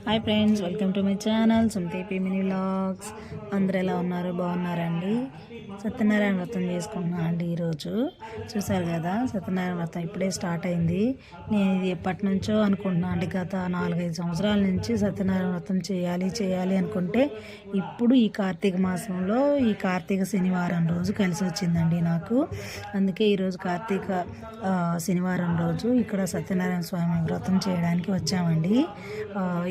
Hi friends, welcome to my channel Sumathi P mini vlogs. అందరూ ఎలా ఉన్నారు? బాగున్నారండి. సత్యనారాయణ వ్రతం చేసుకుంటున్నాను అండి. ఈరోజు చూసారు కదా, సత్యనారాయణ వ్రతం ఇప్పుడే స్టార్ట్ అయింది. నేను ఇది ఎప్పటి నుంచో అనుకుంటున్నాను అండి. గత 4-5 సంవత్సరాల నుంచి సత్యనారాయణ వ్రతం చేయాలి అనుకుంటే ఇప్పుడు ఈ కార్తీక మాసంలో ఈ కార్తీక శనివారం రోజు కలిసి వచ్చిందండి నాకు. అందుకే ఈరోజు కార్తీక శనివారం రోజు ఇక్కడ సత్యనారాయణ స్వామి వ్రతం చేయడానికి వచ్చామండి.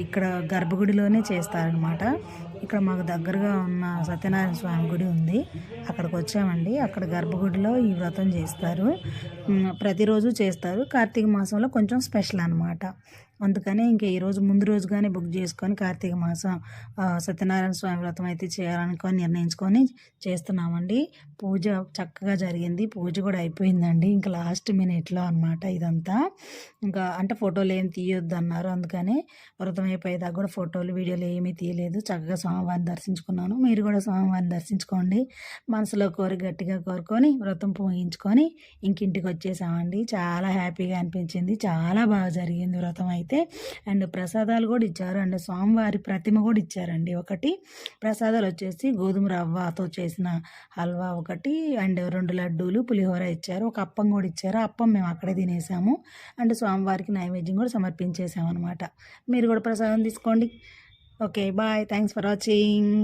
ఇక్కడ గర్భగుడిలోనే చేస్తారనమాట. ఇక్కడ మాకు దగ్గరగా ఉన్న సత్యనారాయణ స్వామి గుడి ఉంది, అక్కడికి వచ్చామండి. అక్కడ గర్భగుడిలో ఈ వ్రతం చేస్తారు. ప్రతిరోజు చేస్తారు. కార్తీక మాసంలో కొంచెం స్పెషల్ అనమాట. అందుకని ఇంకా ఈరోజు ముందు రోజుగానే బుక్ చేసుకొని కార్తీక మాసం సత్యనారాయణ స్వామి వ్రతం అయితే చేయాలనుకొని నిర్ణయించుకొని చేస్తున్నామండి. పూజ చక్కగా జరిగింది. పూజ కూడా అయిపోయిందండి. ఇంకా లాస్ట్ మినిట్లో అనమాట ఇదంతా. ఇంకా అంటే ఫోటోలు ఏమి తీయొద్దు అన్నారు. అందుకని వ్రతం అయిపోయేదాకా కూడా ఫోటోలు వీడియోలు ఏమీ తీయలేదు. చక్కగా స్వామివారిని దర్శించుకున్నాను. మీరు కూడా స్వామివారిని దర్శించుకోండి. మనసులో గట్టిగా కోరుకొని వ్రతం పూజించుకొని ఇంకింటికి వచ్చేసామండి. చాలా హ్యాపీగా అనిపించింది. చాలా బాగా జరిగింది వ్రతం అయితే. అండ్ ప్రసాదాలు కూడా ఇచ్చారు. అండ్ స్వామివారి ప్రతిమ కూడా ఇచ్చారండి. ఒకటి ప్రసాదాలు వచ్చేసి గోధుమ రవ్వతో చేసిన హల్వా ఒకటి, అండ్ 2 లడ్డూలు, పులిహోర ఇచ్చారు. ఒక అప్పం కూడా ఇచ్చారు. అప్పం మేము అక్కడే తినేసాము. అండ్ స్వామివారికి నైవేద్యం కూడా సమర్పించేసాము అనమాట. మీరు కూడా ప్రసాదం తీసుకోండి. Okay, bye. Thanks for watching.